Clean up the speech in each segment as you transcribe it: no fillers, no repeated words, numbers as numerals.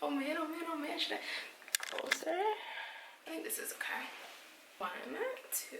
Oh man, oh man, oh man. Should I closer? I think this is okay. 1, 2.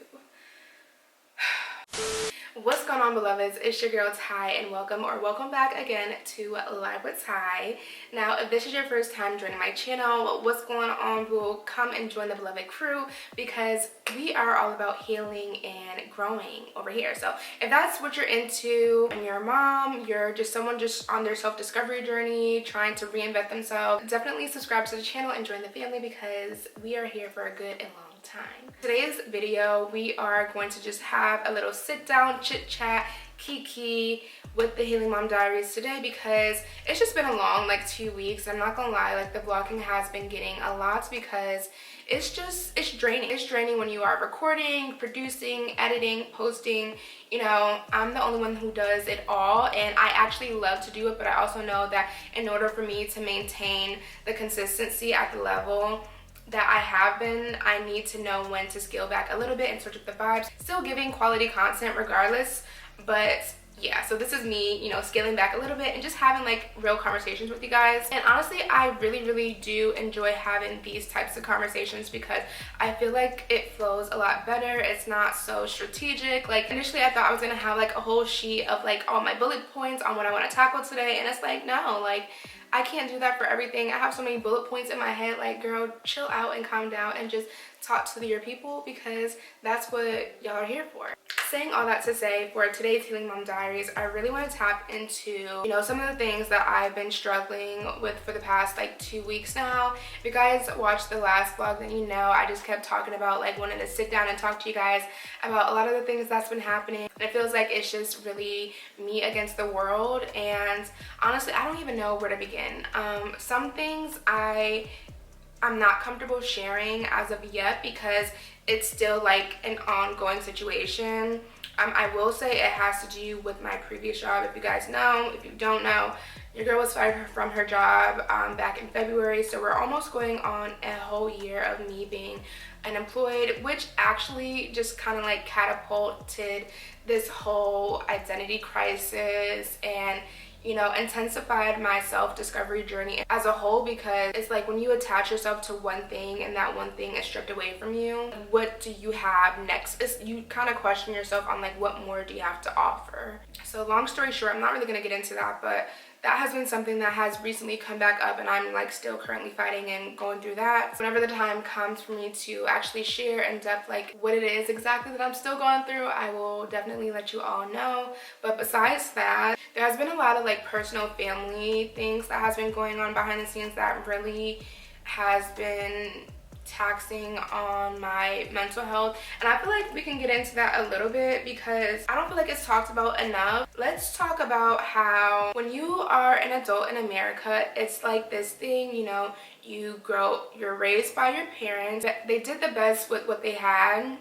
What's going on, beloveds? It's your girl Ty, and welcome back again to Live with Ty. Now, if this is your first time joining my channel, what's going on, boo? Come and join the beloved crew, because we are all about healing and growing over here. So if that's what you're into, and you're a mom, you're just someone just on their self-discovery journey, trying to reinvent themselves, definitely subscribe to the channel and join the family, because we are here for a good and long time. Today's video, we are going to just have a little sit down, chit chat, kiki with the Healing Mom Diaries today, because it's just been a long like 2 weeks. I'm not gonna lie, like the vlogging has been getting a lot, because it's draining. It's draining when you are recording, producing, editing, posting. You know, I'm the only one who does it all, and I actually love to do it, but I also know that in order for me to maintain the consistency at the level that I have been, I need to know when to scale back a little bit and switch up the vibes. Still giving quality content regardless, but yeah, so this is me, you know, scaling back a little bit and just having like real conversations with you guys. And honestly, I really do enjoy having these types of conversations, because I feel like it flows a lot better. It's not so strategic. Like initially I thought I was gonna have like a whole sheet of like all my bullet points on what I want to tackle today, and it's like, no, like I can't do that for everything. I have so many bullet points in my head. Like, girl, chill out and calm down and just talk to your people, because that's what y'all are here for. Saying all that to say, for today's Healing Mom Diaries, I really want to tap into, you know, some of the things that I've been struggling with for the past like 2 weeks now. If you guys watched the last vlog, then you know I just kept talking about like wanting to sit down and talk to you guys about a lot of the things that's been happening. And it feels like it's just really me against the world, and honestly, I don't even know where to begin. Some things I'm not comfortable sharing as of yet, because it's still like an ongoing situation. I will say it has to do with my previous job. If you guys know, if you don't know, your girl was fired from her job back in February, so we're almost going on a whole year of me being unemployed, which actually just kind of like catapulted this whole identity crisis and, you know, intensified my self-discovery journey as a whole, because it's like when you attach yourself to one thing and that one thing is stripped away from you, what do you have next? You kind of question yourself on like, what more do you have to offer? So long story short, I'm not really going to get into that, but that has been something that has recently come back up, and I'm like still currently fighting and going through that. So whenever the time comes for me to actually share in depth like what it is exactly that I'm still going through, I will definitely let you all know. But besides that, there has been a lot of like personal family things that has been going on behind the scenes that really has been taxing on my mental health, and I feel like we can get into that a little bit, because I don't feel like it's talked about enough. Let's talk about how when you are an adult in America, it's like this thing, you know, you're raised by your parents. They did the best with what they had.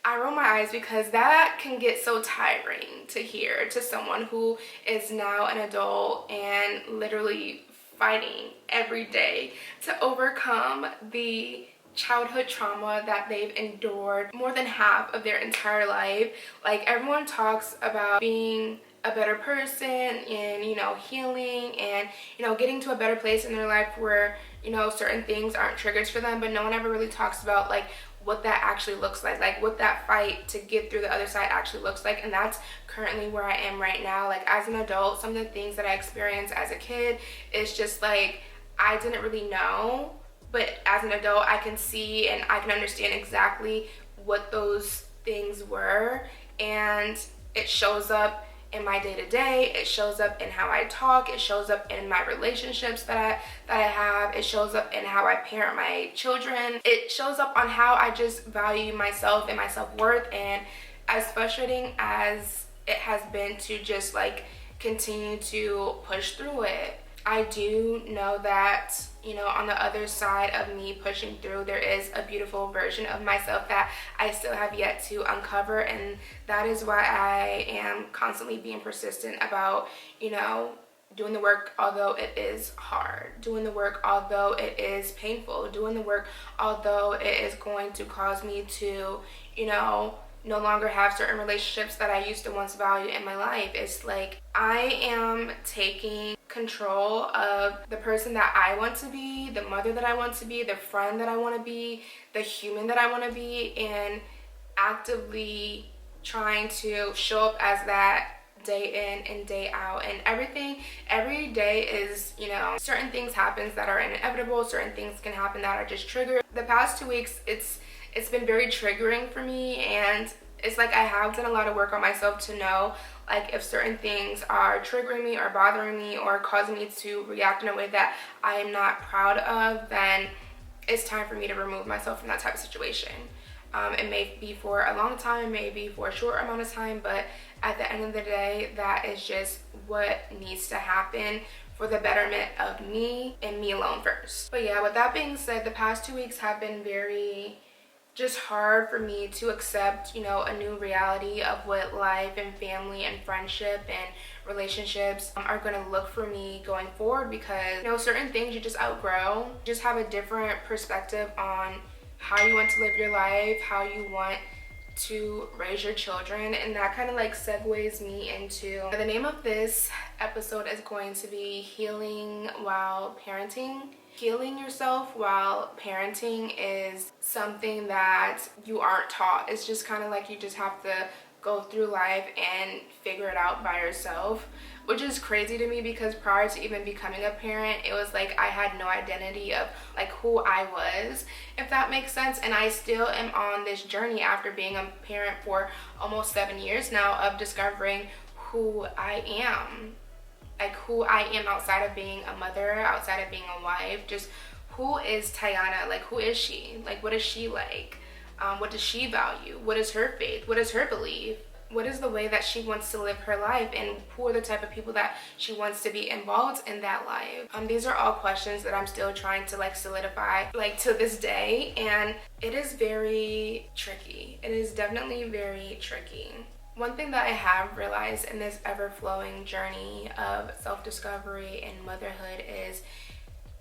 I roll my eyes, because that can get so tiring to hear to someone who is now an adult and literally fighting every day to overcome the childhood trauma that they've endured more than half of their entire life. Like, everyone talks about being a better person and, you know, healing and, you know, getting to a better place in their life where, you know, certain things aren't triggers for them, but no one ever really talks about like what that actually looks like what that fight to get through the other side actually looks like. And that's currently where I am right now. Like, as an adult, some of the things that I experienced as a kid is just like I didn't really know, but as an adult I can see and I can understand exactly what those things were, and it shows up in my day-to-day, it shows up in how I talk, it shows up in my relationships that I have, it shows up in how I parent my children, it shows up on how I just value myself and my self-worth. And as frustrating as it has been to just like continue to push through it, I do know that, you know, on the other side of me pushing through, there is a beautiful version of myself that I still have yet to uncover. And that is why I am constantly being persistent about, you know, doing the work although it is hard, doing the work although it is painful, doing the work although it is going to cause me to, you know, no longer have certain relationships that I used to once value in my life. It's like I am taking control of the person that I want to be, the mother that I want to be, the friend that I want to be, the human that I want to be, and actively trying to show up as that day in and day out. And every day is, you know, certain things happens that are inevitable, certain things can happen that are just triggered. The past 2 weeks, it's been very triggering for me, and it's like I have done a lot of work on myself to know, like, if certain things are triggering me or bothering me or causing me to react in a way that I am not proud of, then it's time for me to remove myself from that type of situation. It may be for a long time, it may be for a short amount of time, but at the end of the day, that is just what needs to happen for the betterment of me and me alone first. But yeah, with that being said, the past 2 weeks have been very just hard for me to accept, you know, a new reality of what life and family and friendship and relationships are going to look for me going forward, because, you know, certain things you just outgrow. Just have a different perspective on how you want to live your life, how you want to raise your children, and that kind of like segues me into the name of this episode is going to be Healing While Parenting. Healing yourself while parenting is something that you aren't taught. It's just kind of like you just have to go through life and figure it out by yourself, which is crazy to me, because prior to even becoming a parent, it was like I had no identity of like who I was, if that makes sense. And I still am on this journey after being a parent for almost 7 years now of discovering who I am. Like who I am outside of being a mother, outside of being a wife. Just who is Tiana? Like, who is she? Like, what is she like? What does she value? What is her faith? What is her belief? What is the way that she wants to live her life? And who are the type of people that she wants to be involved in that life? These are all questions that I'm still trying to like solidify like to this day. And it is very tricky. It is definitely very tricky. One thing that I have realized in this ever-flowing journey of self-discovery and motherhood is,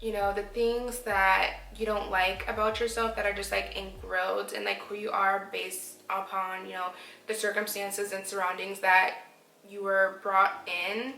you know, the things that you don't like about yourself that are just like ingrained in like who you are based upon, you know, the circumstances and surroundings that you were brought in.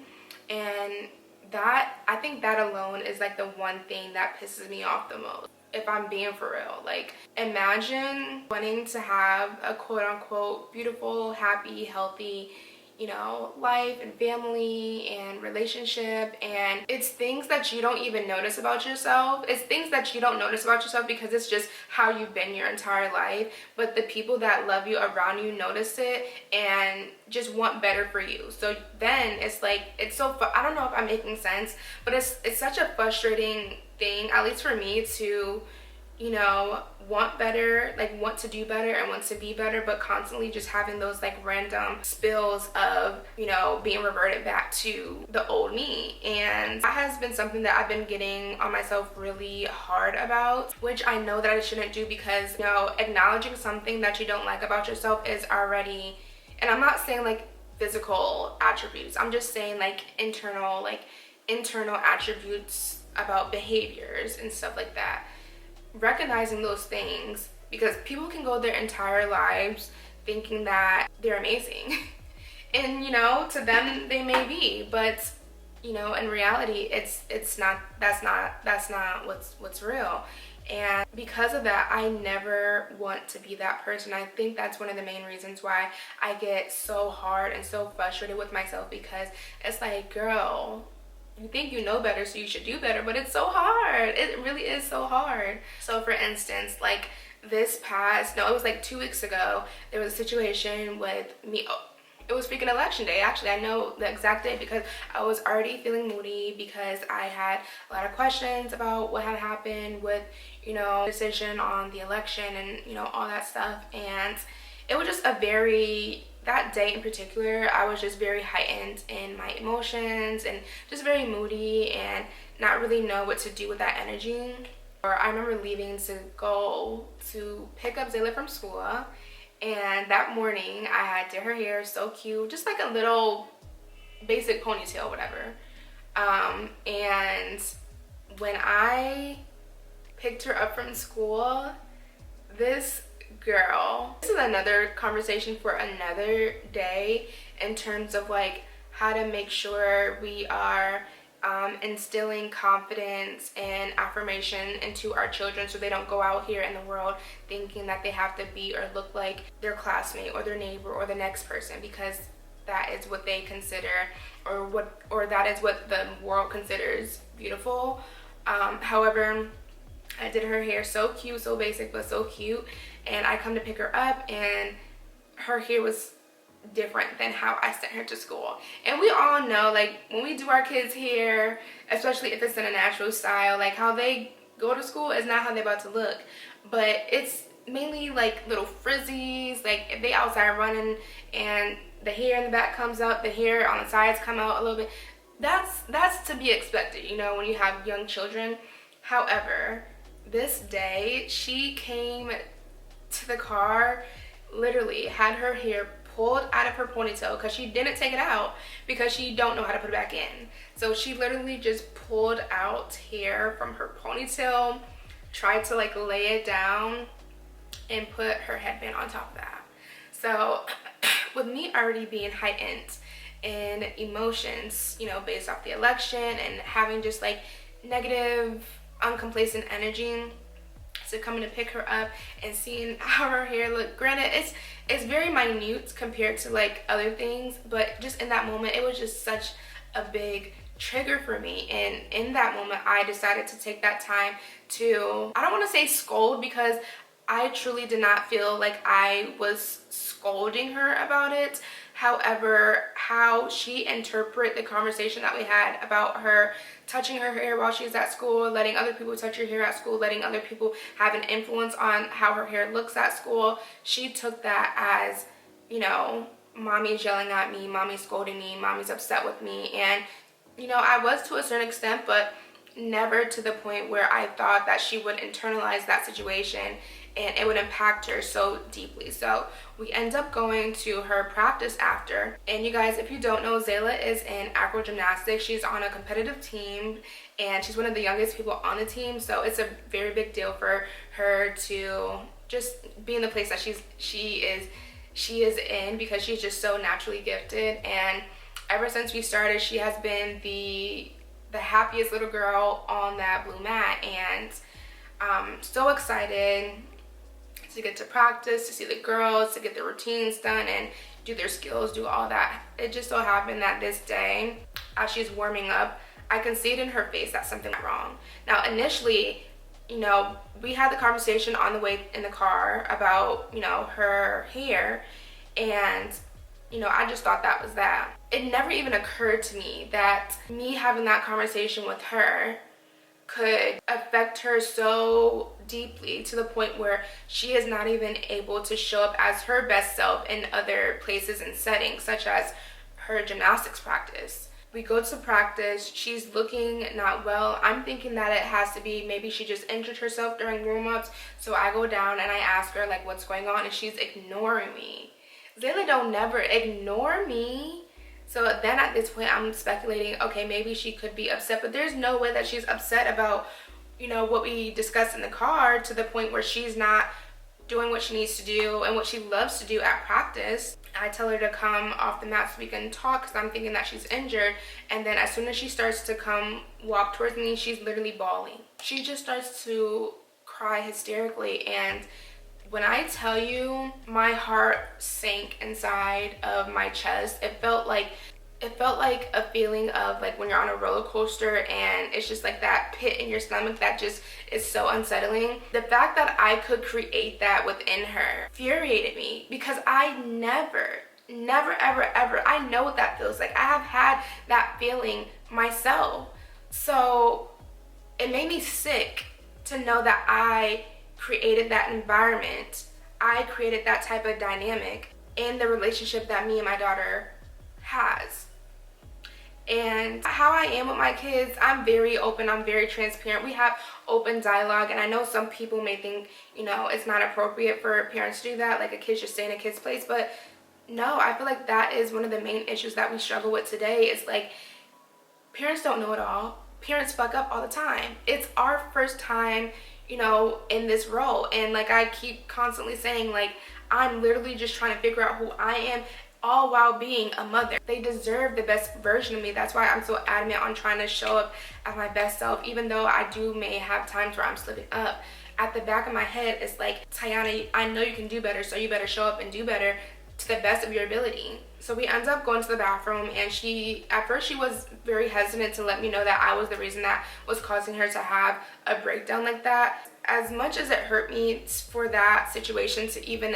And that, I think that alone is like the one thing that pisses me off the most, if I'm being for real. Like, imagine wanting to have a quote-unquote beautiful, happy, healthy, you know, life and family and relationship, and it's things that you don't even notice about yourself. It's things that you don't notice about yourself because it's just how you've been your entire life, but the people that love you around you notice it and just want better for you. So then it's like, it's so I don't know if I'm making sense, but it's such a frustrating thing, at least for me, to, you know, want better, like want to do better and want to be better, but constantly just having those like random spills of, you know, being reverted back to the old me. And that has been something that I've been getting on myself really hard about, which I know that I shouldn't do, because, you know, acknowledging something that you don't like about yourself is already, and I'm not saying like physical attributes, I'm just saying like internal attributes about behaviors and stuff like that. Recognizing those things, because people can go their entire lives thinking that they're amazing and, you know, to them they may be, but, you know, in reality it's not, that's not what's real. And because of that, I never want to be that person. I think that's one of the main reasons why I get so hard and so frustrated with myself, because it's like, girl, you think you know better, so you should do better, but it's so hard. It really is so hard. So for instance, like it was like 2 weeks ago, there was a situation with me. It was freaking election day. Actually, I know the exact day because I was already feeling moody, because I had a lot of questions about what had happened with, you know, decision on the election and, you know, all that stuff. And it was just that day in particular, I was just very heightened in my emotions and just very moody and not really know what to do with that energy. Or I remember leaving to go to pick up 𝙤𝙤 from school, and that morning I had did her hair so cute, just like a little basic ponytail, whatever. And when I picked her up from school, this is another conversation for another day, in terms of like how to make sure we are instilling confidence and affirmation into our children so they don't go out here in the world thinking that they have to be or look like their classmate or their neighbor or the next person, because that is what they consider, or that is what the world considers beautiful. However, I did her hair so cute, so basic but so cute, and I come to pick her up and her hair was different than how I sent her to school. And we all know, like, when we do our kids' hair, especially if it's in a natural style, like how they go to school is not how they're about to look. But it's mainly like little frizzies, like if they outside running and the hair in the back comes up, the hair on the sides come out a little bit. That's to be expected, you know, when you have young children. However, this day she came to the car, literally had her hair pulled out of her ponytail because she didn't take it out because she don't know how to put it back in. So she literally just pulled out hair from her ponytail, tried to like lay it down and put her headband on top of that. So with me already being heightened in emotions, you know, based off the election and having just like negative, uncomplacent energy, so coming to pick her up and seeing how her hair looked, granted it's very minute compared to like other things, but just in that moment it was just such a big trigger for me. And in that moment I decided to take that time to, I don't want to say scold, because I truly did not feel like I was scolding her about it. However, how she interpreted the conversation that we had about her touching her hair while she's at school, letting other people touch her hair at school, letting other people have an influence on how her hair looks at school, she took that as, you know, mommy's yelling at me, mommy's scolding me, mommy's upset with me. And, you know, I was to a certain extent, but never to the point where I thought that she would internalize that situation and it would impact her so deeply. So we end up going to her practice after. And you guys, if you don't know, 𝙎𝙤𝙘𝙞𝙖𝙡 is in acro gymnastics. She's on a competitive team and she's one of the youngest people on the team. So it's a very big deal for her to just be in the place that she is in, because she's just so naturally gifted. And ever since we started, she has been the happiest little girl on that blue mat. And so excited to get to practice, to see the girls, to get their routines done and do their skills, do all that. It just so happened that this day, as she's warming up, I can see it in her face that something went wrong. Now initially, you know, we had the conversation on the way in the car about, you know, her hair, and you know, I just thought that was that. It never even occurred to me that me having that conversation with her could affect her so deeply to the point where she is not even able to show up as her best self in other places and settings, such as her gymnastics practice. We go to practice, she's looking not well. I'm thinking that it has to be maybe she just injured herself during warm-ups. So I go down and I ask her like what's going on, and she's ignoring me. 𝙎𝙤𝙘𝙞𝙀 don't never ignore me. So then at this point I'm speculating, okay, maybe she could be upset, but there's no way that she's upset about, you know, what we discussed in the car, to the point where she's not doing what she needs to do and what she loves to do at practice. I tell her to come off the mat so we can talk, because I'm thinking that she's injured. And then as soon as she starts to come walk towards me, she's literally bawling. She just starts to cry hysterically. And when I tell you, my heart sank inside of my chest. It felt like a feeling of like when you're on a roller coaster and it's just like that pit in your stomach that just is so unsettling. The fact that I could create that within her infuriated me, because I never ever, I know what that feels like. I have had that feeling myself. So it made me sick to know that I created that environment. I created that type of dynamic in the relationship that me and my daughter has. And how I am with my kids, I'm very open, I'm very transparent. We have open dialogue, and I know some people may think, you know, it's not appropriate for parents to do that, like a kid should stay in a kid's place. But no, I feel like that is one of the main issues that we struggle with today. It's like parents don't know it all. Parents fuck up all the time. It's our first time, you know, in this role. And like I keep constantly saying, like, I'm literally just trying to figure out who I am. all while being a mother. They deserve the best version of me. That's why I'm so adamant on trying to show up as my best self, even though I may have times where I'm slipping up. At the back of my head, it's like, Tiana, I know you can do better, so you better show up and do better to the best of your ability. So we ended up going to the bathroom, and at first she was very hesitant to let me know that I was the reason that was causing her to have a breakdown like that. As much as it hurt me for that situation to even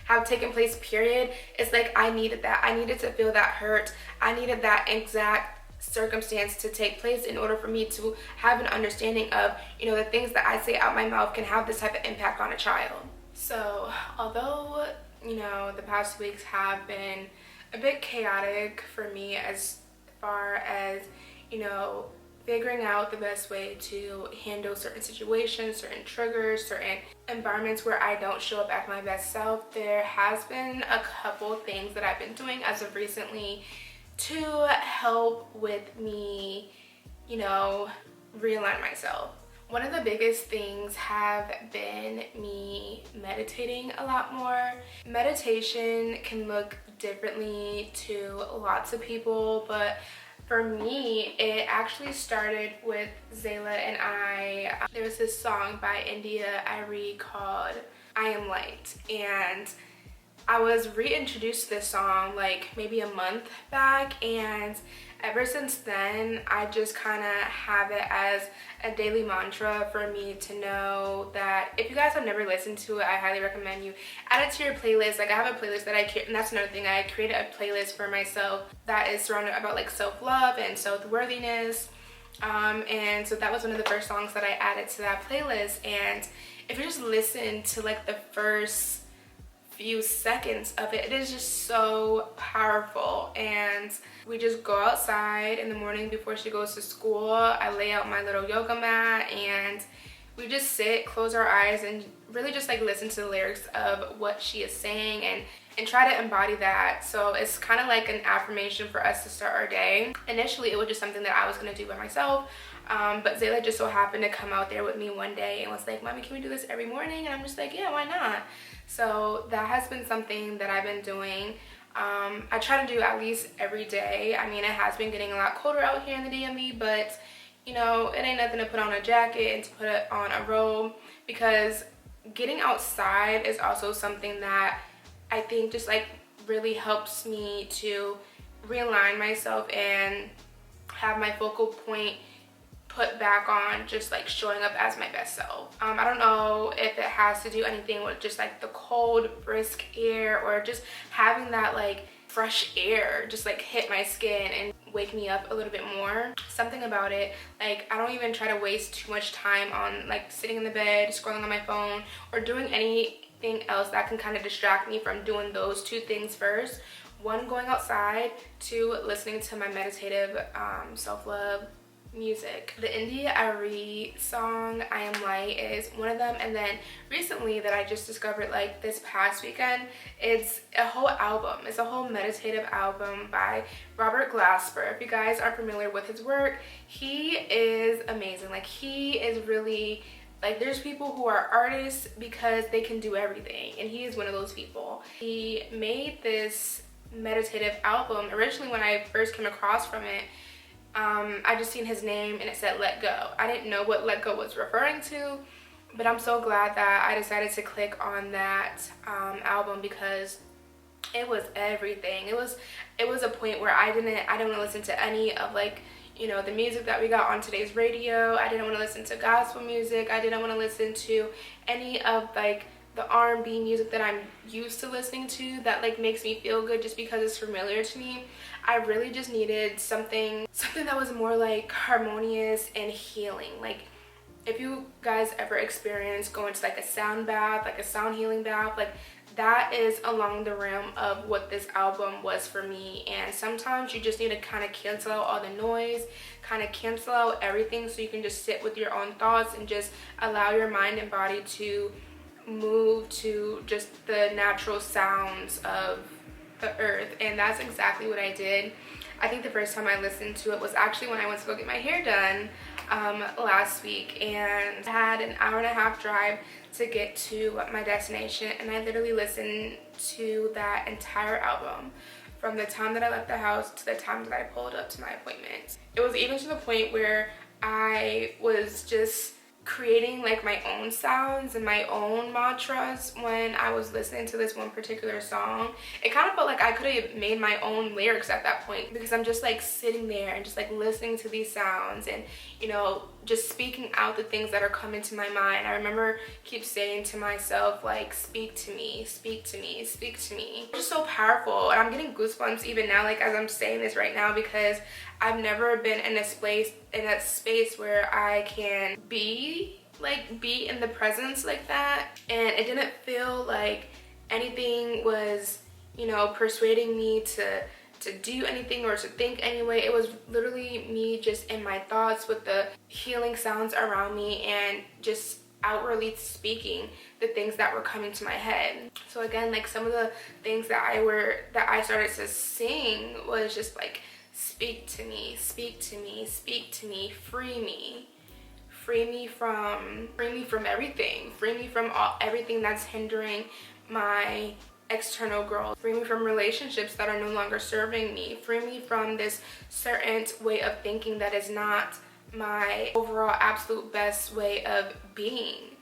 have taken place, period, it's like I needed that. I needed to feel that hurt. I needed that exact circumstance to take place in order for me to have an understanding of, the things that I say out my mouth can have this type of impact on a child. So although, the past weeks have been a bit chaotic for me as far as, figuring out the best way to handle certain situations, certain triggers, certain environments where I don't show up as my best self, there has been a couple things that I've been doing as of recently to help with me, realign myself. One of the biggest things have been me meditating a lot more. Meditation can look differently to lots of people, but for me, it actually started with Zayla and I. There was this song by 𝙎𝙤𝙘𝙞𝙀 called I Am Light, and I was reintroduced to this song like maybe a month back, and ever since then I just kind of have it as a daily mantra for me to know that if you guys have never listened to it, I highly recommend you add it to your playlist. Like, I have a playlist that and that's another thing, I created a playlist for myself that is surrounded about like self-love and self-worthiness, and so that was one of the first songs that I added to that playlist. And if you just listen to like the first few seconds of it, it is just so powerful. And we just go outside in the morning before she goes to school. I lay out my little yoga mat and we just sit, close our eyes, and really just like listen to the lyrics of what she is saying and try to embody that. So it's kind of like an affirmation for us to start our day. Initially it was just something that I was going to do by myself, but Zayla just so happened to come out there with me one day and was like, Mommy, can we do this every morning? And I'm just like, yeah, why not? So that has been something that I've been doing. I try to do at least every day. I mean, it has been getting a lot colder out here in the DMV, but it ain't nothing to put on a jacket and to put it on a robe, because getting outside is also something that I think just like really helps me to realign myself and have my focal point put back on just like showing up as my best self. I don't know if it has to do anything with just like the cold, brisk air, or just having that like fresh air just like hit my skin and wake me up a little bit more. Something about it, like I don't even try to waste too much time on like sitting in the bed, scrolling on my phone, or doing anything else that can kind of distract me from doing those two things first. One, going outside. Two, listening to my meditative self-love music. The 𝙎𝙤𝙘𝙞𝙀 song I Am Light is one of them, and then recently that I just discovered like this past weekend, it's a whole album. It's a whole meditative album by Robert Glasper. If you guys are familiar with his work, he is amazing. Like, he is really like, there's people who are artists because they can do everything, and he is one of those people. He made this meditative album. Originally when I first came across from it, I just seen his name and it said Let Go. I didn't know what Let Go was referring to, but I'm so glad that I decided to click on that album, because it was everything. It was a point where I didn't want to listen to any of like, the music that we got on today's radio. I didn't want to listen to gospel music. I didn't want to listen to any of like the R&B music that I'm used to listening to that like makes me feel good just because it's familiar to me. I really just needed something that was more like harmonious and healing. Like, if you guys ever experience going to like a sound bath, like a sound healing bath, like that is along the realm of what this album was for me. And sometimes you just need to kind of cancel out all the noise, kind of cancel out everything, so you can just sit with your own thoughts and just allow your mind and body to move to just the natural sounds of the earth. And that's exactly what I did. I think the first time I listened to it was actually when I went to go get my hair done last week, and I had an hour and a half drive to get to my destination, and I literally listened to that entire album, from the time that I left the house to the time that I pulled up to my appointment. It was even to the point where I was just creating like my own sounds and my own mantras when I was listening to this one particular song. It kind of felt like I could have made my own lyrics at that point, because I'm just like sitting there and just like listening to these sounds and, you know, just speaking out the things that are coming to my mind. I remember keep saying to myself, like, speak to me, speak to me, speak to me. It's just so powerful, and I'm getting goosebumps even now, like as I'm saying this right now, because I've never been in a space where I can be in the presence like that, and it didn't feel like anything was, you know, persuading me to do anything or to think anyway. It was literally me just in my thoughts with the healing sounds around me and just outwardly speaking the things that were coming to my head. So again, like some of the things that I started to sing was just like, speak to me, speak to me, speak to me, free me. Free me from everything. Free me from everything that's hindering my external growth. Free me from relationships that are no longer serving me. Free me from this certain way of thinking that is not my overall absolute best way of being.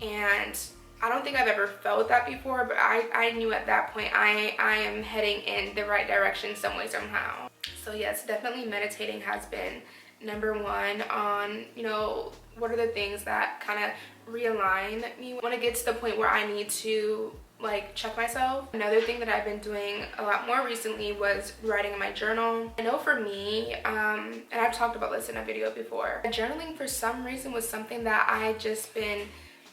And I don't think I've ever felt that before, but I knew at that point I am heading in the right direction some way, somehow. So yes, definitely meditating has been number one on, you know, what are the things that kind of realign me when it gets to the point where I need to like check myself. Another thing that I've been doing a lot more recently was writing in my journal. I know for me, and I've talked about this in a video before, journaling for some reason was something that I just been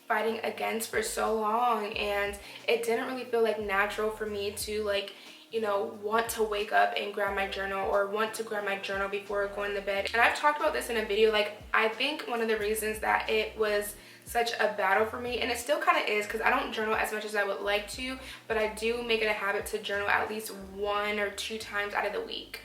fighting against for so long, and it didn't really feel like natural for me to, like, you know, want to wake up and grab my journal or want to grab my journal before going to bed. And I've talked about this in a video, like I think one of the reasons that it was such a battle for me, and it still kind of is, because I don't journal as much as I would like to, but I do make it a habit to journal at least 1 or 2 times out of the week.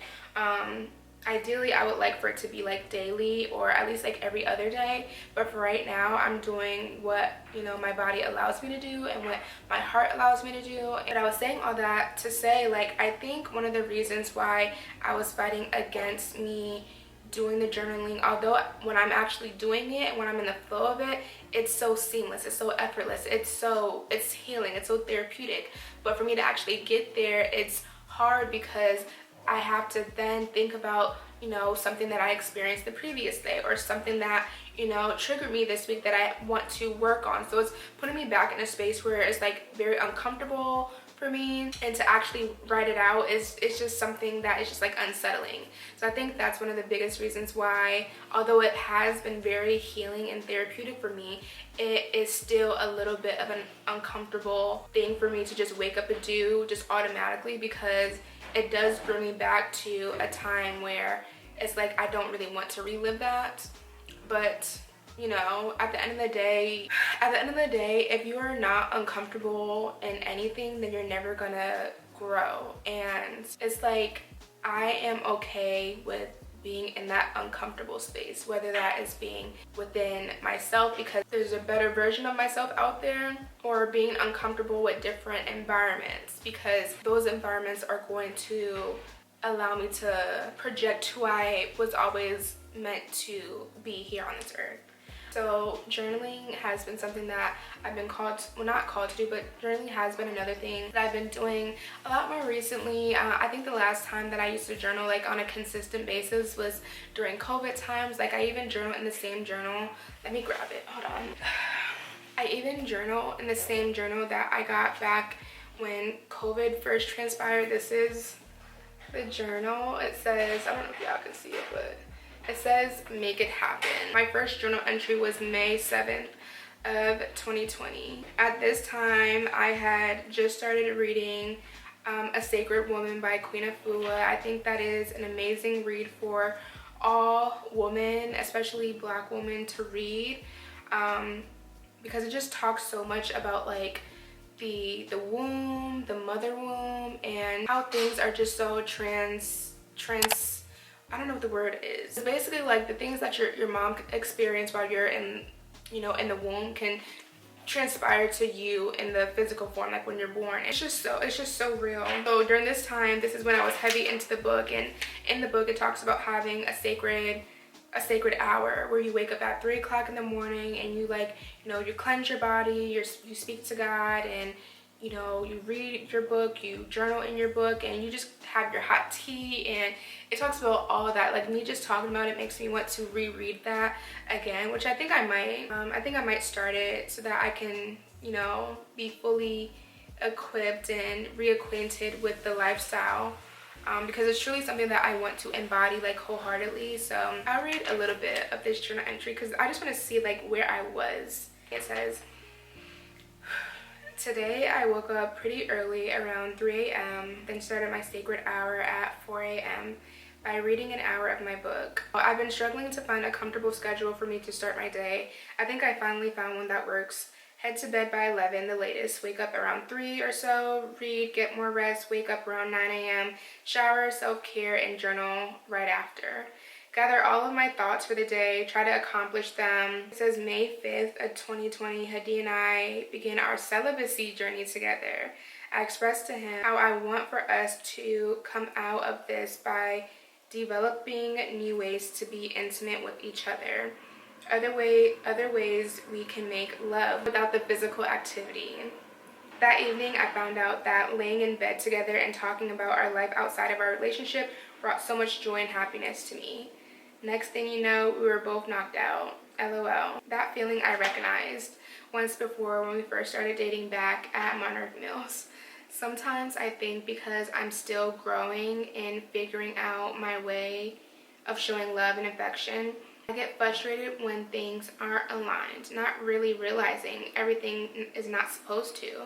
Ideally, I would like for it to be like daily or at least like every other day, but for right now, I'm doing what, you know, my body allows me to do and what my heart allows me to do. And I was saying all that to say, like, I think one of the reasons why I was fighting against me doing the journaling, although when I'm actually doing it, when I'm in the flow of it, it's so seamless, it's so effortless, it's healing, it's so therapeutic. But for me to actually get there, it's hard because I have to then think about, you know, something that I experienced the previous day or something that, you know, triggered me this week that I want to work on. So it's putting me back in a space where it's like very uncomfortable for me, and to actually write it out it's just something that is just like unsettling. So I think that's one of the biggest reasons why, although it has been very healing and therapeutic for me, it is still a little bit of an uncomfortable thing for me to just wake up and do just automatically, because it does bring me back to a time where it's like I don't really want to relive that. But, you know, at the end of the day, if you are not uncomfortable in anything, then you're never gonna grow. And it's like I am okay with being in that uncomfortable space, whether that is being within myself because there's a better version of myself out there, or being uncomfortable with different environments because those environments are going to allow me to project who I was always meant to be here on this earth. So journaling has been something that I've been not called to do, but journaling has been another thing that I've been doing a lot more recently. I think the last time that I used to journal like on a consistent basis was during COVID times. Like I even journal in the same journal. Let me grab it, hold on. I even journal in the same journal that I got back when COVID first transpired. This is the journal. It says, I don't know if y'all can see it, but it says make it happen. My first journal entry was May 7th of 2020. At this time, I had just started reading A Sacred Woman by Queen Afua. I think that is an amazing read for all women, especially Black women, to read, because it just talks so much about like the womb, the mother womb, and how things are just so I don't know what the word is. It's basically like the things that your mom experienced while you're in, you know, in the womb can transpire to you in the physical form, like when you're born. It's just so real. So during this time, this is when I was heavy into the book, and in the book it talks about having a sacred hour where you wake up at 3 o'clock in the morning and you, like, you know, you cleanse your body, you speak to God, and you know, you read your book, you journal in your book, and you just have your hot tea. And it talks about all that. Like, me just talking about it makes me want to reread that again, which I think I might. I think I might start it so that I can, you know, be fully equipped and reacquainted with the lifestyle, because it's truly something that I want to embody, like, wholeheartedly. So I'll read a little bit of this journal entry because I just want to see, like, where I was. It says, today I woke up pretty early, around 3 a.m., then started my sacred hour at 4 a.m. by reading an hour of my book. I've been struggling to find a comfortable schedule for me to start my day. I think I finally found one that works. Head to bed by 11, the latest. Wake up around 3 or so, read, get more rest, wake up around 9 a.m., shower, self-care, and journal right after. Gather all of my thoughts for the day, try to accomplish them. It says May 5th of 2020, 𝙎𝙤𝙘𝙞𝙖𝙡 and I began our celibacy journey together. I expressed to him how I want for us to come out of this by developing new ways to be intimate with each other. Other ways we can make love without the physical activity. That evening, I found out that laying in bed together and talking about our life outside of our relationship brought so much joy and happiness to me. Next thing you know, we were both knocked out. LOL. That feeling I recognized once before when we first started dating back at Monarch Mills. Sometimes I think because I'm still growing and figuring out my way of showing love and affection, I get frustrated when things aren't aligned, not really realizing everything is not supposed to.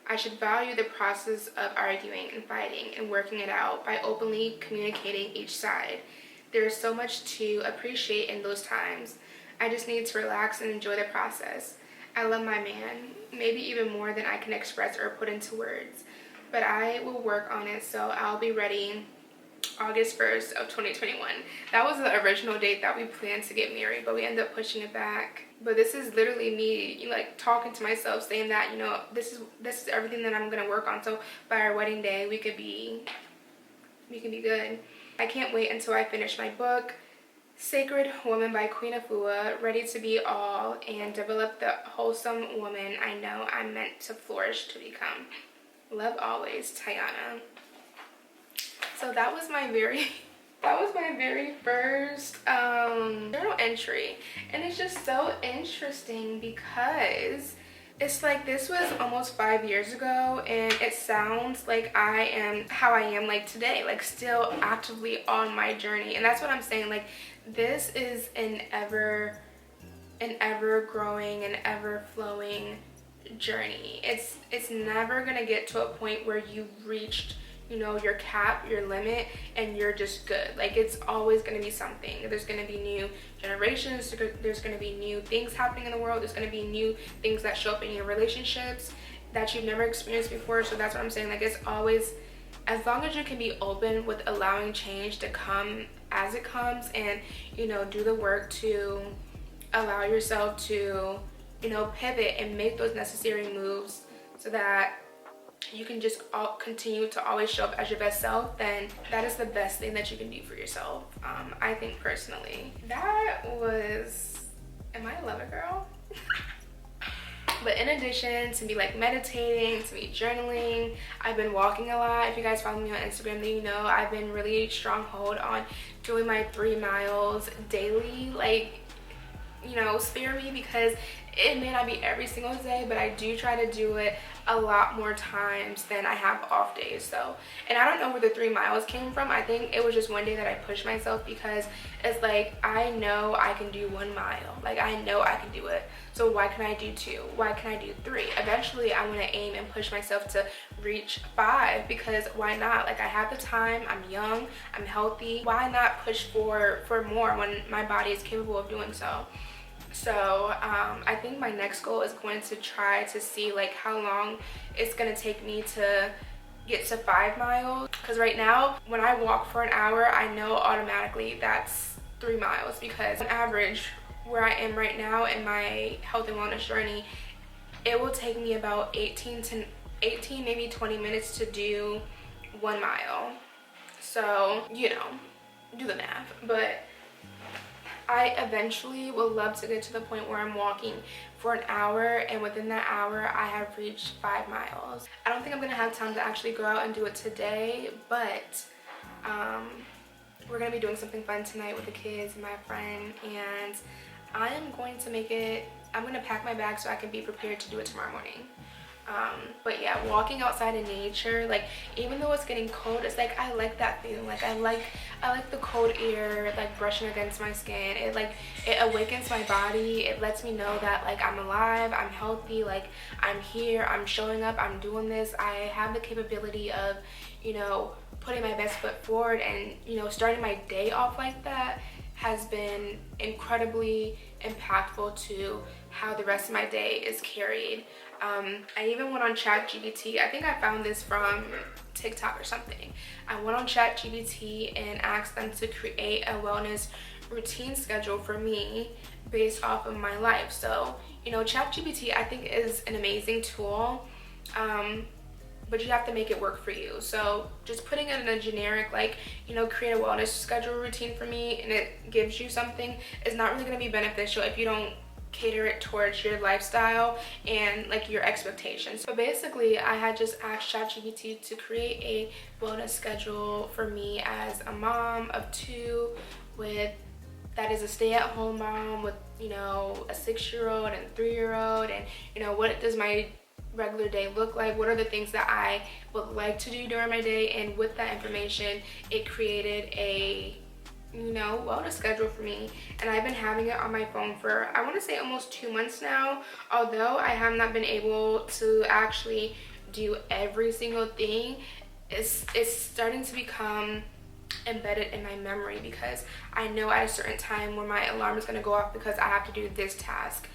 I should value the process of arguing and fighting and working it out by openly communicating each side. There is so much to appreciate in those times. I just need to relax and enjoy the process. I love my man, maybe even more than I can express or put into words. But I will work on it, so I'll be ready August 1st of 2021. That was the original date that we planned to get married, but we ended up pushing it back. But this is literally me, like, talking to myself, saying that, you know, this is everything that I'm gonna work on, so by our wedding day we can be good. I can't wait until I finish my book, Sacred Woman by Queen Afua, ready to be all and develop the wholesome woman I know I'm meant to flourish to become. Love always, Tiana. So that was my very first journal entry, and it's just so interesting because it's like this was almost 5 years ago, and it sounds like I am how I am, like, today, like, still actively on my journey. And that's what I'm saying, like, this is an ever growing and ever flowing journey. It's never gonna get to a point where you've reached, you know, your cap, your limit, and you're just good. Like, it's always going to be something. There's going to be new generations, there's going to be new things happening in the world, there's going to be new things that show up in your relationships that you've never experienced before. So that's what I'm saying, like, it's always, as long as you can be open with allowing change to come as it comes, and, you know, do the work to allow yourself to, you know, pivot and make those necessary moves so that you can just continue to always show up as your best self, then that is the best thing that you can do for yourself. I think personally. That was, am I a lover girl? But in addition to me, like, meditating, to me journaling, I've been walking a lot. If you guys follow me on Instagram, then you know I've been really stronghold on doing my 3 miles daily. Like, you know, spare me, because it may not be every single day, but I do try to do it a lot more times than I have off days. So, and I don't know where the 3 miles came from. I think it was just one day that I pushed myself, because it's like, I know I can do 1 mile. Like, I know I can do it. So why can I do 2? Why can I do 3? Eventually I want to aim and push myself to reach 5, because why not? Like, I have the time, I'm young, I'm healthy. Why not push for more when my body is capable of doing so? So I think my next goal is going to try to see, like, how long it's going to take me to get to 5 miles. Because right now, when I walk for an hour, I know automatically that's 3 miles. Because on average, where I am right now in my health and wellness journey, it will take me about 18 maybe 20 minutes to do 1 mile. So, you know, do the math. But I eventually would love to get to the point where I'm walking for an hour, and within that hour I have reached 5 miles. I don't think I'm gonna have time to actually go out and do it today, but we're gonna be doing something fun tonight with the kids and my friend, and I am going to make it, I'm gonna pack my bag so I can be prepared to do it tomorrow morning. But yeah, walking outside in nature, like, even though it's getting cold, it's like I like that feeling. Like I like the cold air, like, brushing against my skin. It awakens my body. It lets me know that, like, I'm alive, I'm healthy, like, I'm here, I'm showing up, I'm doing this. I have the capability of, you know, putting my best foot forward, and, you know, starting my day off like that has been incredibly impactful to how the rest of my day is carried. I even went on ChatGPT. I think I found this from TikTok or something. I went on ChatGPT and asked them to create a wellness routine schedule for me based off of my life. So, you know, ChatGPT I think is an amazing tool, but you have to make it work for you. So just putting it in a generic, like, you know, create a wellness schedule routine for me, and it gives you something, is not really going to be beneficial if you don't cater it towards your lifestyle and, like, your expectations. So basically I had just asked ChatGPT to create a wellness schedule for me as a mom of 2 that is a stay-at-home mom with, you know, a 6-year-old and a 3-year-old, and, you know, what does my regular day look like, what are the things that I would like to do during my day. And with that information, it created a, you know, wellness schedule for me, and I've been having it on my phone for, I want to say, almost 2 months now. Although I have not been able to actually do every single thing, it's starting to become embedded in my memory, because I know at a certain time when my alarm is going to go off because I have to do this task.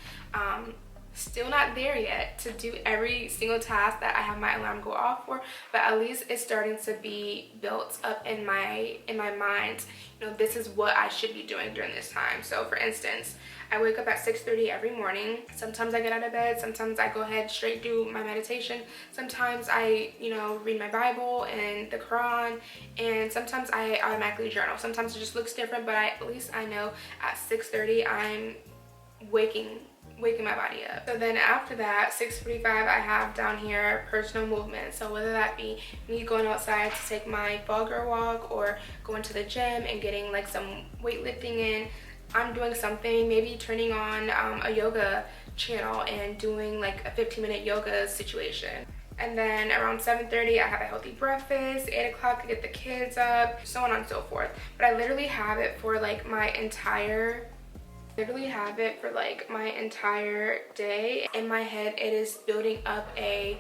Still not there yet to do every single task that I have my alarm go off for, but at least it's starting to be built up in my mind. You know, this is what I should be doing during this time. So for instance, I wake up at 6:30 every morning. Sometimes I get out of bed, sometimes I go ahead straight do my meditation, sometimes I, you know, read my Bible and the Quran, and sometimes I automatically journal. Sometimes it just looks different, but at least I know at 6:30 I'm waking my body up. So then after that, 6:45, I have down here personal movement. So whether that be me going outside to take my fall girl walk, or going to the gym and getting, like, some weightlifting in, I'm doing something, maybe turning on a yoga channel and doing, like, a 15-minute yoga situation. And then around 7:30, I have a healthy breakfast. 8 o'clock, I get the kids up, so on and so forth. But I literally have it for, like, my entire day. In my head, it is building up a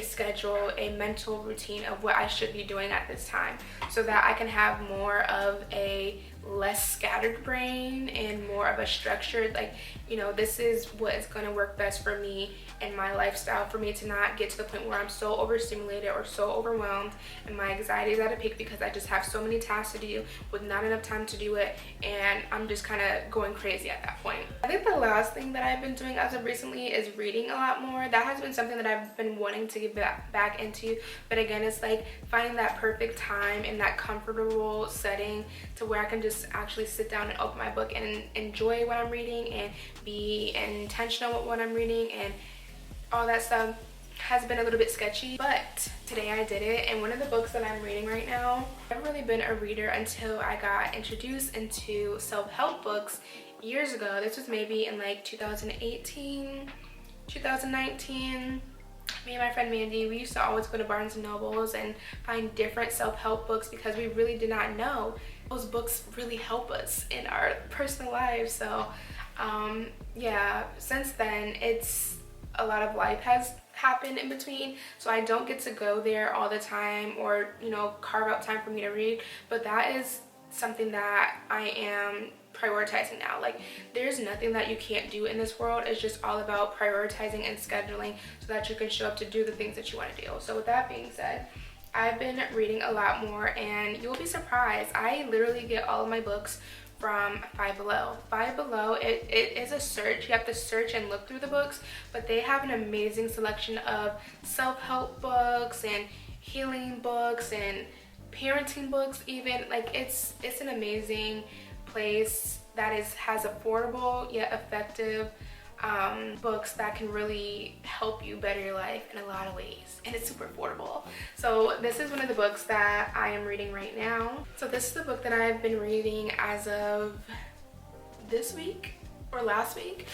schedule, a mental routine of what I should be doing at this time, so that I can have more of a less scattered brain and more of a structured, like, you know, this is what is going to work best for me and my lifestyle, for me to not get to the point where I'm so overstimulated or so overwhelmed and my anxiety is at a peak because I just have so many tasks to do with not enough time to do it, and I'm just kind of going crazy at that point. I think the last thing that I've been doing as of recently is reading a lot more. That has been something that I've been wanting to get back into, but again, it's like finding that perfect time in that comfortable setting to where I can just actually sit down and open my book and enjoy what I'm reading and be intentional with what I'm reading, and all that stuff has been a little bit sketchy, but today I did it. And one of the books that I'm reading right now, I've never really been a reader until I got introduced into self-help books years ago. This was maybe in like 2018, 2019. Me and my friend Mandy, we used to always go to Barnes and Nobles and find different self-help books because we really did not know those books really help us in our personal lives. So yeah, since then it's a lot of life has happened in between, so I don't get to go there all the time, or, you know, carve out time for me to read. But that is something that I am prioritizing now. Like, there's nothing that you can't do in this world. It's just all about prioritizing and scheduling so that you can show up to do the things that you want to do. So with that being said, I've been reading a lot more, and you'll be surprised. I literally get all of my books from Five Below. Five Below, it is a search. You have to search and look through the books, but they have an amazing selection of self-help books and healing books and parenting books even. Like it's an amazing place that has affordable yet effective books that can really help you better your life in a lot of ways, and it's super affordable. So this is one of the books that I am reading right now. So this is the book that I've been reading as of this week or last week.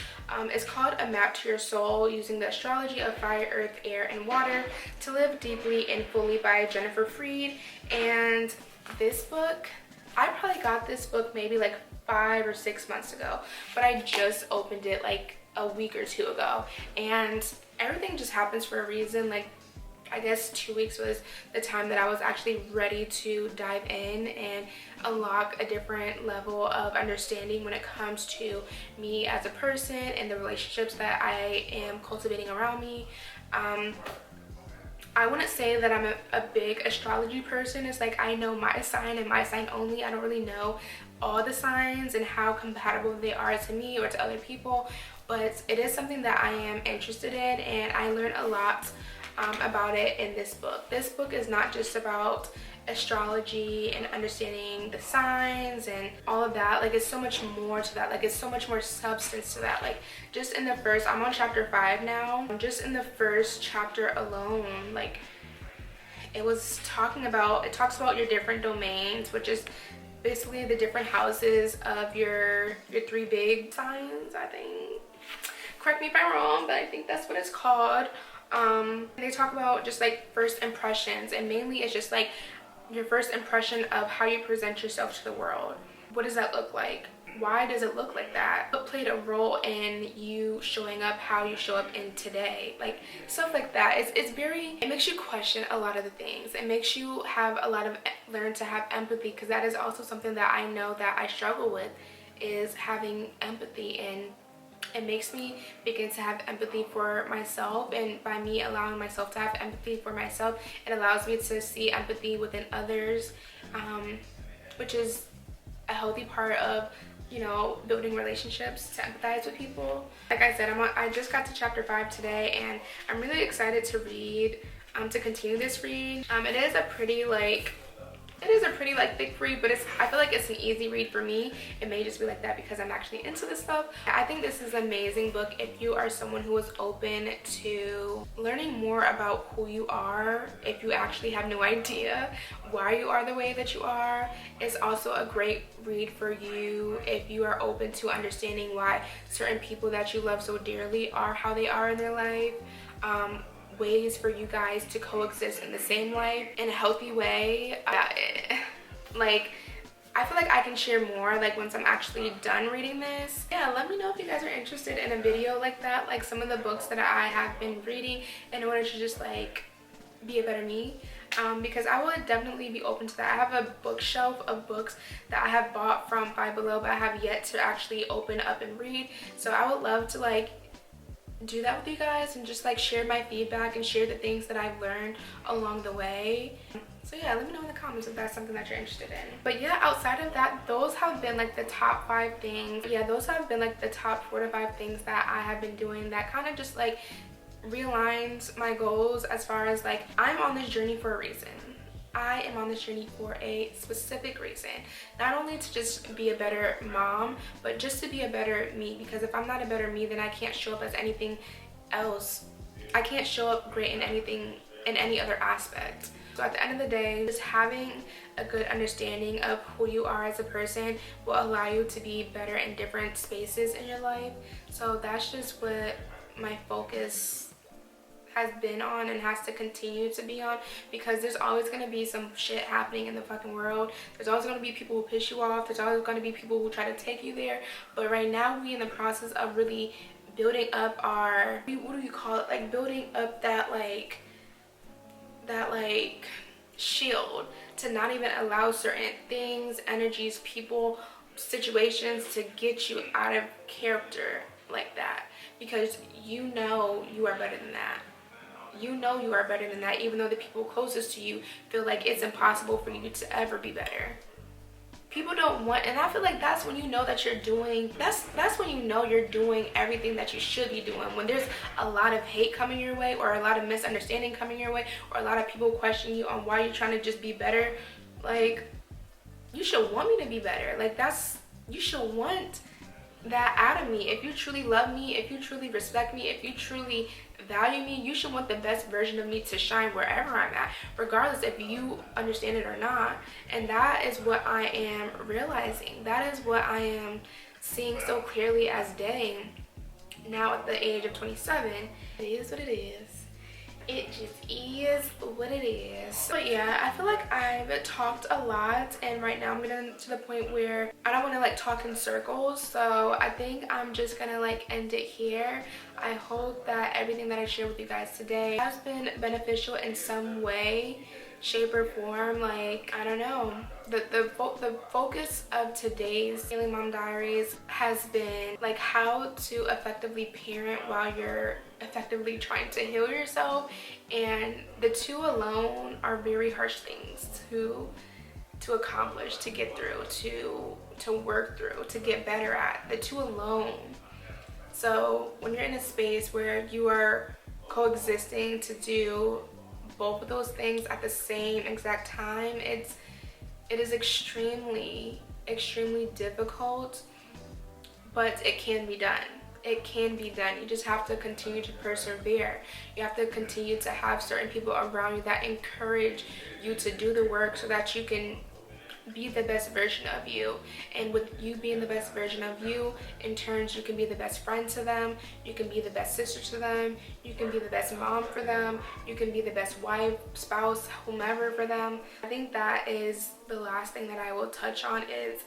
It's called A Map to Your Soul, Using the Astrology of Fire, Earth, Air, and Water to Live Deeply and Fully by Jennifer Freed. And this book, I probably got this book maybe like 5 or 6 months ago, but I just opened it like a week or 2 ago, and everything just happens for a reason. Like I guess 2 weeks was the time that I was actually ready to dive in and unlock a different level of understanding when it comes to me as a person and the relationships that I am cultivating around me. I wouldn't say that I'm a big astrology person. It's like I know my sign and my sign only. I don't really know all the signs and how compatible they are to me or to other people, but it is something that I am interested in, and I learned a lot about it in this book. This book is not just about astrology and understanding the signs and all of that. Like it's so much more to that. Like it's so much more substance to that. Like just in the first, I'm on chapter 5 now, just in the first chapter alone, like it talks about your different domains, which is basically the different houses of your 3 big signs, I think. Correct me if I'm wrong, but I think that's what it's called. They talk about just like first impressions, and mainly it's just like your first impression of how you present yourself to the world. What does that look like? Why does it look like that? What played a role in you showing up how you show up in today? Like stuff like that. It makes you question a lot of the things. It makes you learn to have empathy, because that is also something that I know that I struggle with, is having empathy. And it makes me begin to have empathy for myself, and by me allowing myself to have empathy for myself, it allows me to see empathy within others, which is a healthy part of, you know, building relationships, to empathize with people. Like I said, I just got to chapter 5 today, and I'm really excited to read, to continue this read. It is a pretty thick read, but I feel like it's an easy read for me. It may just be like that because I'm actually into this stuff. I think this is an amazing book if you are someone who is open to learning more about who you are, if you actually have no idea why you are the way that you are. It's also a great read for you if you are open to understanding why certain people that you love so dearly are how they are in their life. Ways for you guys to coexist in the same life in a healthy way. Like I feel like I can share more like once I'm actually done reading this. Yeah, let me know if you guys are interested in a video like that, like some of the books that I have been reading in order to just like be a better me. Because I would definitely be open to that. I have a bookshelf of books that I have bought from Five Below, but I have yet to actually open up and read. So I would love to like do that with you guys and just like share my feedback and share the things that I've learned along the way. So yeah, let me know in the comments if that's something that you're interested in. But yeah, outside of that, those have been like the top 5 things. Yeah, those have been like the top 4 to 5 things that I have been doing that kind of just like realigns my goals, as far as like I'm on this journey for a reason. I am on this journey for a specific reason. Not only to just be a better mom, but just to be a better me. Because if I'm not a better me, then I can't show up as anything else. I can't show up great in anything, in any other aspect. So at the end of the day, just having a good understanding of who you are as a person will allow you to be better in different spaces in your life. So that's just what my focus has been on and has to continue to be on, because there's always going to be some shit happening in the fucking world. There's always going to be people who piss you off. There's always going to be people who try to take you there. But right now we in the process of really building up our, what do you call it, like building up that shield to not even allow certain things, energies, people, situations to get you out of character like that, because you know you are better than that. You know you are better than that, even though the people closest to you feel like it's impossible for you to ever be better. people don't want, and I feel like that's when you know that you're doing, that's when you know you're doing everything that you should be doing. When there's a lot of hate coming your way, or a lot of misunderstanding coming your way, or a lot of people questioning you on why you're trying to just be better, like, you should want me to be better. Like, you should want that out of me. If you truly love me, if you truly respect me, if you truly value me, you should want the best version of me to shine wherever I'm at, regardless if you understand it or not. And that is what I am realizing. That is what I am seeing so clearly as day now at the age of 27. It is what it is. It just is what it is. But yeah, I feel like I've talked a lot, and right now I'm getting to the point where I don't want to like talk in circles, so I think I'm just gonna like end it here. I hope that everything that I shared with you guys today has been beneficial in some way, shape, or form. Like, I don't know, the focus of today's Healing Mom Diaries has been like how to effectively parent while you're effectively trying to heal yourself. And the two alone are very harsh things to accomplish, to get through, to work through, to get better at. The two alone. So when you're in a space where you are coexisting to do both of those things at the same exact time, it is extremely difficult, but it can be done. It can be done. You just have to continue to persevere. You have to continue to have certain people around you that encourage you to do the work so that you can be the best version of you. And with you being the best version of you, in turns you can be the best friend to them, you can be the best sister to them, you can be the best mom for them, you can be the best wife, spouse, whomever for them. I think that is the last thing that I will touch on is,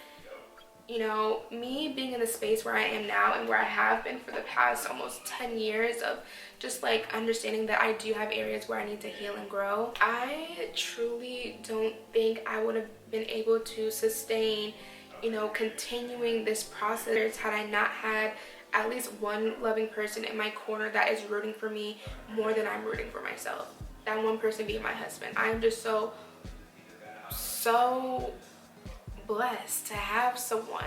you know, me being in the space where I am now and where I have been for the past almost 10 years of just like understanding that I do have areas where I need to heal and grow. I truly don't think I would have been able to sustain, you know, continuing this process had I not had at least one loving person in my corner that is rooting for me more than I'm rooting for myself. That one person being my husband. I am just so blessed to have someone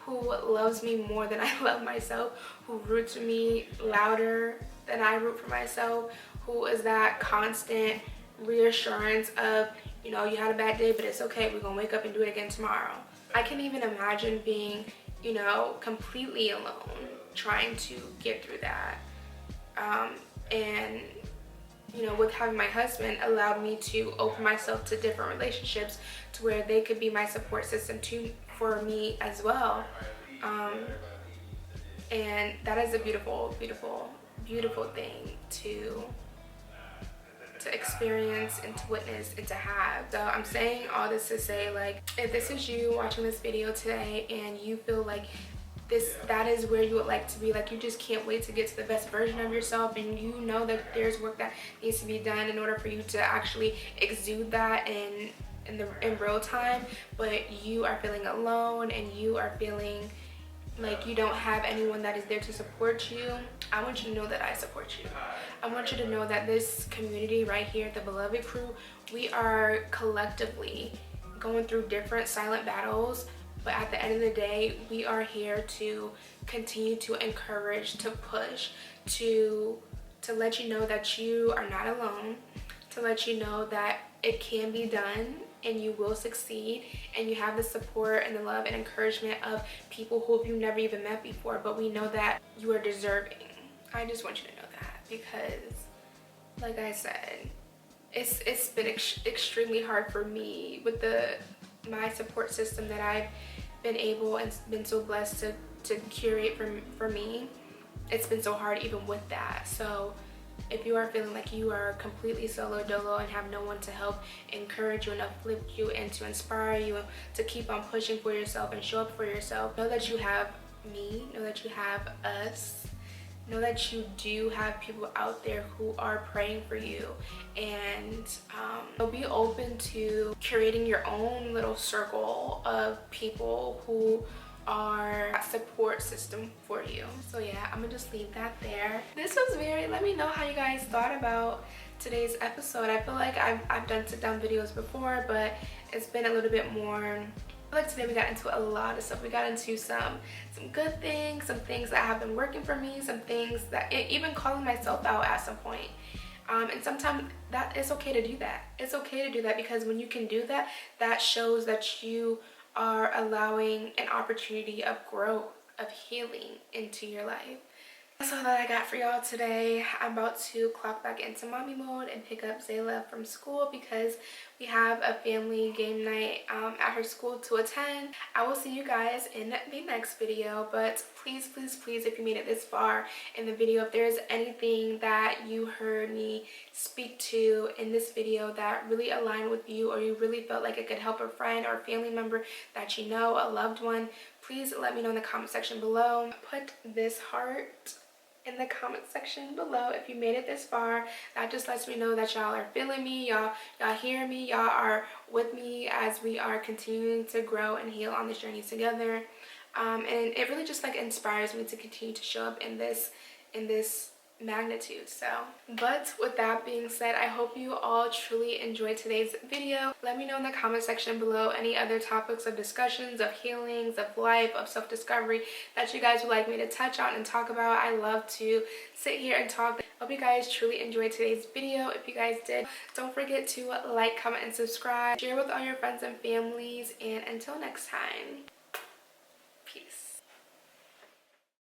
who loves me more than I love myself, who roots for me louder than I root for myself, who is that constant reassurance of, you know, you had a bad day, but it's okay, we're gonna wake up and do it again tomorrow. I can't even imagine being, you know, completely alone trying to get through that. And you know, with having my husband allowed me to open myself to different relationships to where they could be my support system too for me as well. And that is a beautiful thing to experience and to witness and to have. So I'm saying all this to say, like, if this is you watching this video today and you feel like that is where you would like to be, like you just can't wait to get to the best version of yourself, and you know that there's work that needs to be done in order for you to actually exude that in real time, but you are feeling alone and you are feeling like you don't have anyone that is there to support you, I want you to know that I support you. I want you to know that this community right here, the Beloved Crew, we are collectively going through different silent battles, but at the end of the day, we are here to continue to encourage, to push, to let you know that you are not alone, to let you know that it can be done and you will succeed, and you have the support and the love and encouragement of people who you've never even met before, but we know that you are deserving. I just want you to know that, because like I said, it's been extremely hard for me with my support system that I've been able and been so blessed to curate for me. It's been so hard even with that. So if you are feeling like you are completely solo dolo and have no one to help encourage you and uplift you and to inspire you to keep on pushing for yourself and show up for yourself, know that you have me, know that you have us, know that you do have people out there who are praying for you. And be open to curating your own little circle of people who are a support system for you. So yeah, I'm gonna just leave that there. This was let me know how you guys thought about today's episode. I feel like I've done sit down videos before, but it's been a little bit more Like today we got into a lot of stuff. We got into some good things, some things that have been working for me, some things that, even calling myself out at some point. And sometimes that it's okay to do that. It's okay to do that, because when you can do that, that shows that you are allowing an opportunity of growth, of healing into your life. That's all that I got for y'all today. I'm about to clock back into mommy mode and pick up Zayla from school because we have a family game night at her school to attend. I will see you guys in the next video, but please, please, please, if you made it this far in the video, if there's anything that you heard me speak to in this video that really aligned with you, or you really felt like it could help a friend or a family member that you know, a loved one, please let me know in the comment section below. Put this heart in the comment section below if you made it this far. That just lets me know that y'all are feeling me, y'all hear me, y'all are with me as we are continuing to grow and heal on this journey together. And it really just like inspires me to continue to show up in this magnitude. So, but with that being said, I hope you all truly enjoyed today's video. Let me know in the comment section below any other topics of discussions, of healings, of life, of self-discovery that you guys would like me to touch on and talk about. I love to sit here and talk. Hope you guys truly enjoyed today's video. If you guys did, don't forget to like, comment, and subscribe. Share with all your friends and families, and until next time, peace.